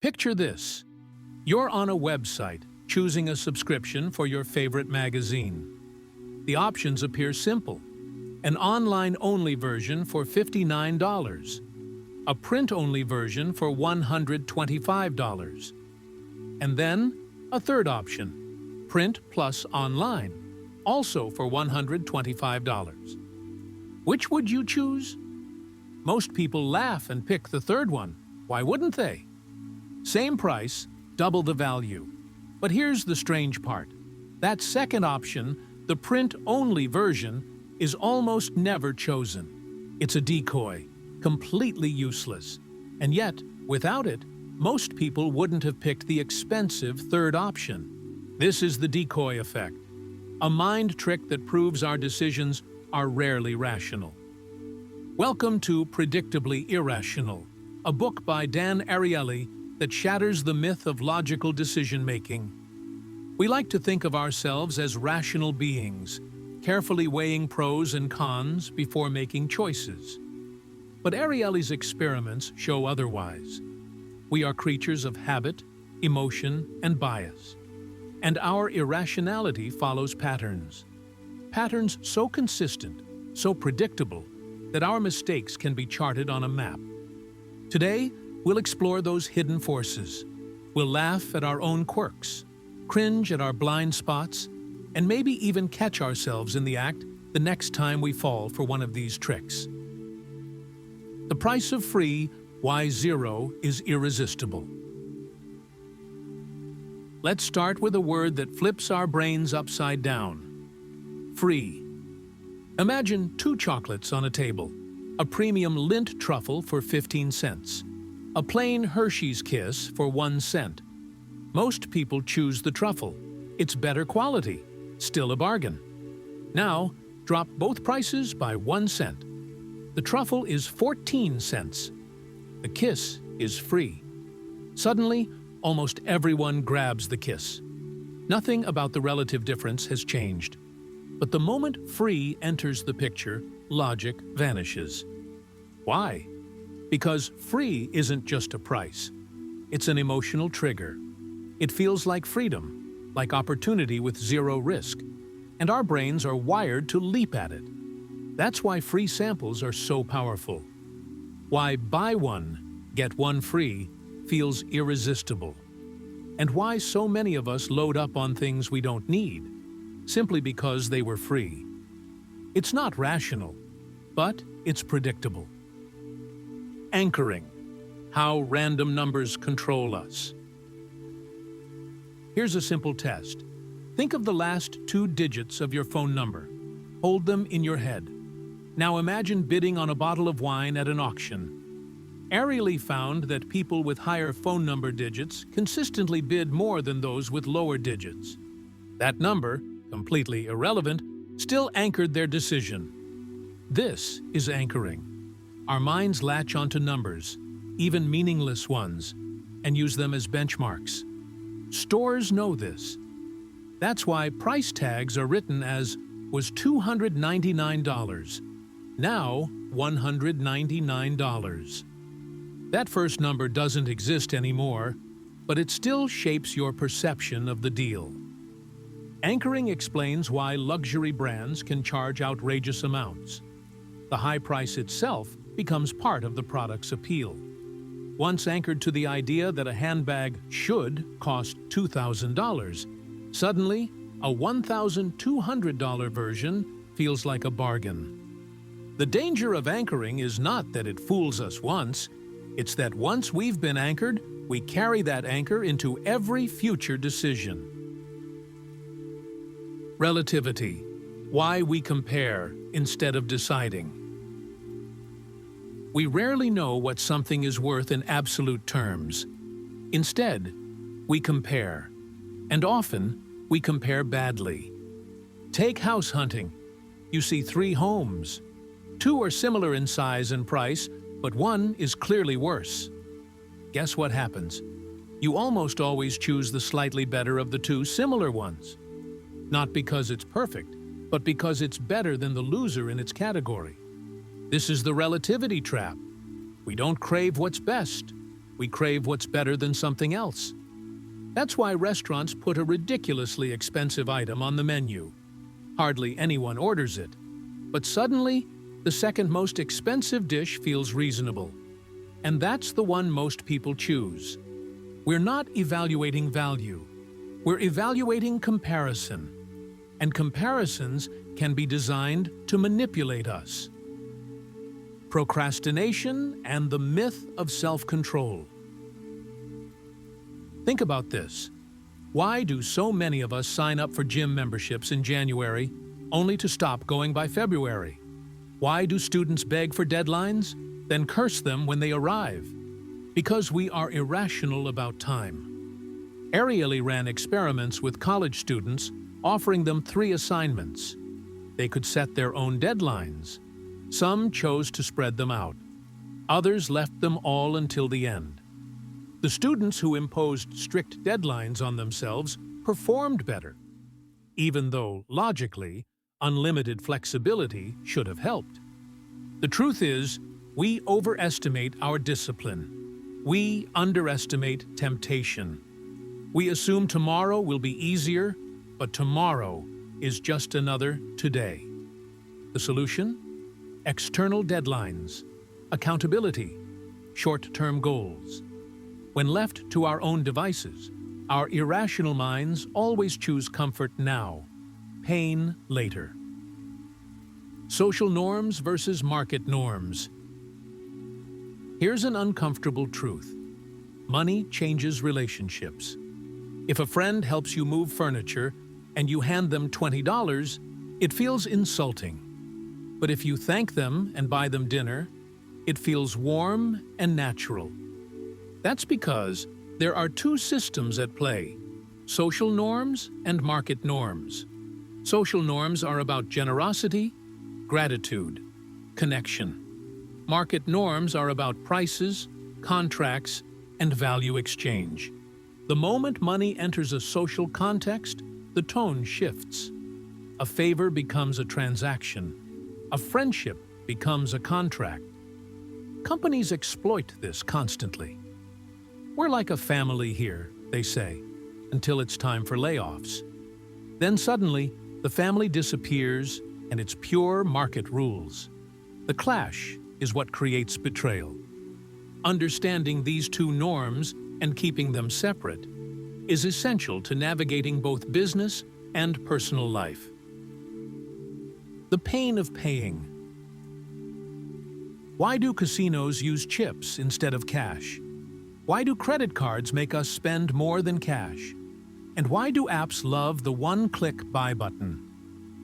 Picture this. You're on a website, choosing a subscription for your favorite magazine. The options appear simple. An online-only version for $59, a print-only version for $125, and then a third option, print plus online, also for $125. Which would you choose? Most people laugh and pick the third one. Why wouldn't they? Same price, double the value. But here's the strange part. That second option, the print-only version, is almost never chosen. It's a decoy, completely useless. And yet, without it, most people wouldn't have picked the expensive third option. This is the decoy effect, a mind trick that proves our decisions are rarely rational. Welcome to Predictably Irrational, a book by Dan Ariely that shatters the myth of logical decision-making. We like to think of ourselves as rational beings, carefully weighing pros and cons before making choices. But Ariely's experiments show otherwise. We are creatures of habit, emotion, and bias. And our irrationality follows patterns. Patterns so consistent, so predictable, that our mistakes can be charted on a map. Today, we'll explore those hidden forces. We'll laugh at our own quirks, cringe at our blind spots, and maybe even catch ourselves in the act the next time we fall for one of these tricks. The price of free, why zero is irresistible. Let's start with a word that flips our brains upside down. Free. Imagine 2 chocolates on a table, a premium Lindt truffle for 15 cents, a plain Hershey's Kiss for 1 cent. Most people choose the truffle. It's better quality, still a bargain. Now, drop both prices by 1 cent. The truffle is 14 cents. The Kiss is free. Suddenly, almost everyone grabs the Kiss. Nothing about the relative difference has changed. But the moment free enters the picture, logic vanishes. Why? Because free isn't just a price. It's an emotional trigger. It feels like freedom, like opportunity with zero risk, and our brains are wired to leap at it. That's why free samples are so powerful. Why buy one, get one free feels irresistible. And why so many of us load up on things we don't need, simply because they were free. It's not rational, but it's predictable. Anchoring. How random numbers control us. Here's a simple test. Think of the last 2 digits of your phone number. Hold them in your head. Now imagine bidding on a bottle of wine at an auction. Ariely found that people with higher phone number digits consistently bid more than those with lower digits. That number, completely irrelevant, still anchored their decision. This is anchoring. Our minds latch onto numbers, even meaningless ones, and use them as benchmarks. Stores know this. That's why price tags are written as was $299, now $199. That first number doesn't exist anymore, but it still shapes your perception of the deal. Anchoring explains why luxury brands can charge outrageous amounts. The high price itself becomes part of the product's appeal. Once anchored to the idea that a handbag should cost $2,000, suddenly, a $1,200 version feels like a bargain. The danger of anchoring is not that it fools us once, it's that once we've been anchored, we carry that anchor into every future decision. Relativity. Why we compare instead of deciding. We rarely know what something is worth in absolute terms. Instead, we compare. And often, we compare badly. Take house hunting. You see 3 homes. 2 are similar in size and price, but one is clearly worse. Guess what happens? You almost always choose the slightly better of the 2 similar ones. Not because it's perfect, but because it's better than the loser in its category. This is the relativity trap. We don't crave what's best. we crave what's better than something else. That's why restaurants put a ridiculously expensive item on the menu. Hardly anyone orders it, but suddenly, the second most expensive dish feels reasonable. And that's the one most people choose. We're not evaluating value. We're evaluating comparison. And comparisons can be designed to manipulate us. Procrastination and the myth of self-control. Think about this. Why do so many of us sign up for gym memberships in January, only to stop going by February? Why do students beg for deadlines, then curse them when they arrive? Because we are irrational about time. Ariely ran experiments with college students, offering them 3 assignments. They could set their own deadlines. Some chose to spread them out. Others left them all until the end. The students who imposed strict deadlines on themselves performed better, even though, logically, unlimited flexibility should have helped. The truth is, we overestimate our discipline. We underestimate temptation. We assume tomorrow will be easier, but tomorrow is just another today. The solution? External deadlines, accountability, short-term goals. When left to our own devices, our irrational minds always choose comfort now, pain later. Social norms versus market norms. Here's an uncomfortable truth. Money changes relationships. If a friend helps you move furniture and you hand them $20, it feels insulting. But if you thank them and buy them dinner, it feels warm and natural. That's because there are 2 systems at play: social norms and market norms. Social norms are about generosity, gratitude, connection. Market norms are about prices, contracts, and value exchange. The moment money enters a social context, the tone shifts. A favor becomes a transaction. A friendship becomes a contract. Companies exploit this constantly. We're like a family here, they say, until it's time for layoffs. Then suddenly, the family disappears and it's pure market rules. The clash is what creates betrayal. Understanding these 2 norms and keeping them separate is essential to navigating both business and personal life. The pain of paying. Why do casinos use chips instead of cash? Why do credit cards make us spend more than cash? And why do apps love the one-click buy button?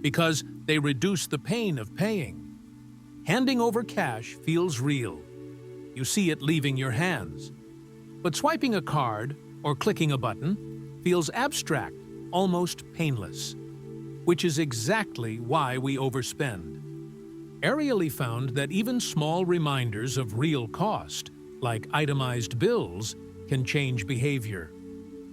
Because they reduce the pain of paying. Handing over cash feels real. You see it leaving your hands. But swiping a card or clicking a button feels abstract, almost painless, which is exactly why we overspend. Ariely found that even small reminders of real cost, like itemized bills, can change behavior.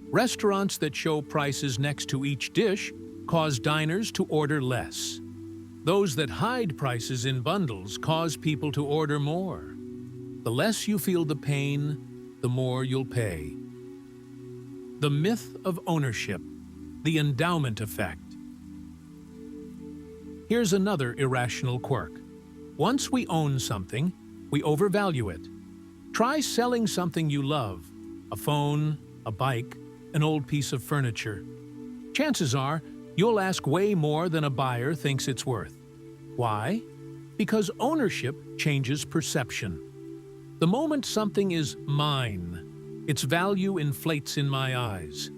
Restaurants that show prices next to each dish cause diners to order less. Those that hide prices in bundles cause people to order more. The less you feel the pain, the more you'll pay. The myth of ownership, the endowment effect. Here's another irrational quirk. Once we own something, we overvalue it. Try selling something you love, a phone, a bike, an old piece of furniture. Chances are, you'll ask way more than a buyer thinks it's worth. Why? Because ownership changes perception. The moment something is mine, its value inflates in my eyes.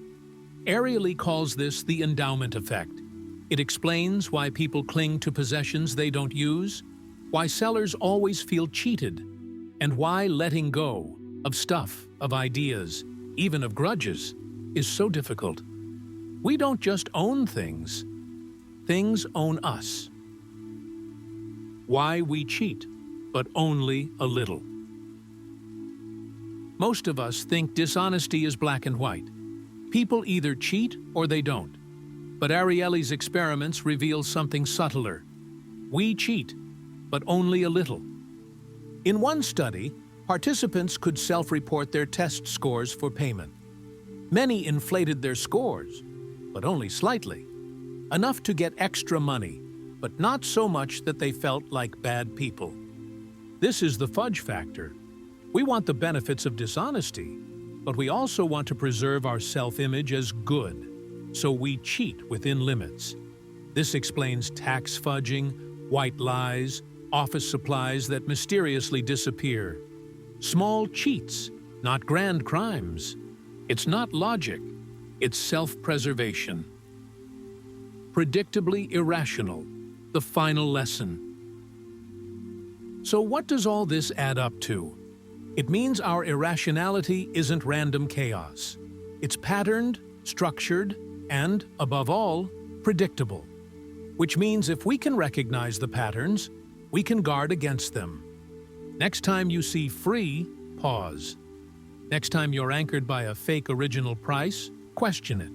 Ariely calls this the endowment effect. It explains why people cling to possessions they don't use, why sellers always feel cheated, and why letting go of stuff, of ideas, even of grudges, is so difficult. We don't just own things. Things own us. Why we cheat, but only a little. Most of us think dishonesty is black and white. People either cheat or they don't. But Ariely's experiments reveal something subtler. We cheat, but only a little. In one study, Participants could self-report their test scores for payment. Many inflated their scores, but only slightly. Enough to get extra money, but not so much that they felt like bad people. This is the fudge factor. We want the benefits of dishonesty, but we also want to preserve our self-image as good, so we cheat within limits. This explains tax fudging, white lies, office supplies that mysteriously disappear. Small cheats, not grand crimes. It's not logic, it's self-preservation. Predictably irrational, the final lesson. So what does all this add up to? It means our irrationality isn't random chaos. It's patterned, structured, and, above all, predictable. Which means if we can recognize the patterns, we can guard against them. Next time you see free, pause. Next time you're anchored by a fake original price, question it.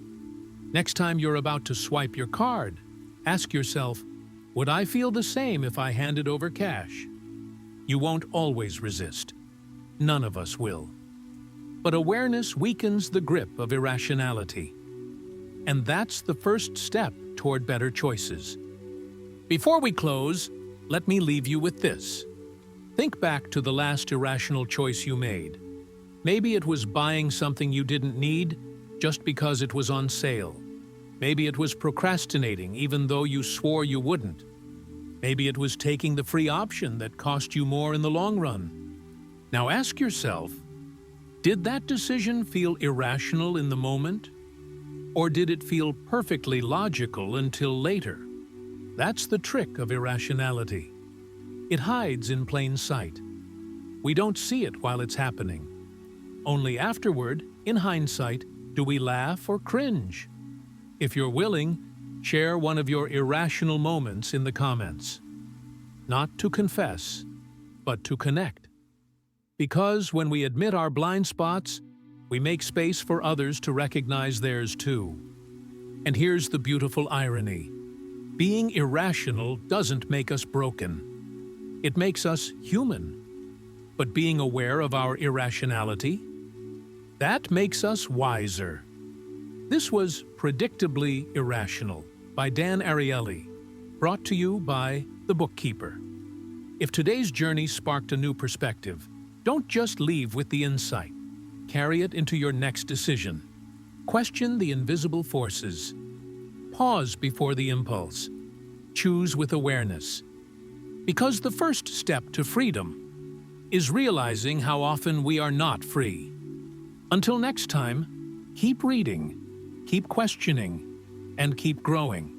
Next time you're about to swipe your card, ask yourself, would I feel the same if I handed over cash? You won't always resist. None of us will. But awareness weakens the grip of irrationality. And that's the first step toward better choices. Before we close, let me leave you with this. Think back to the last irrational choice you made. Maybe it was buying something you didn't need just because it was on sale. Maybe it was procrastinating even though you swore you wouldn't. Maybe it was taking the free option that cost you more in the long run. Now ask yourself, did that decision feel irrational in the moment? Or did it feel perfectly logical until later? That's the trick of irrationality. It hides in plain sight. We don't see it while it's happening. Only afterward, in hindsight, do we laugh or cringe. If you're willing, share one of your irrational moments in the comments. Not to confess, but to connect. Because when we admit our blind spots, we make space for others to recognize theirs too. And here's the beautiful irony. Being irrational doesn't make us broken. It makes us human. But being aware of our irrationality, that makes us wiser. This was Predictably Irrational by Dan Ariely, brought to you by The Bookkeeper. If today's journey sparked a new perspective, don't just leave with the insight. Carry it into your next decision. Question the invisible forces. Pause before the impulse. Choose with awareness. Because the first step to freedom is realizing how often we are not free. Until next time, keep reading, keep questioning, and keep growing.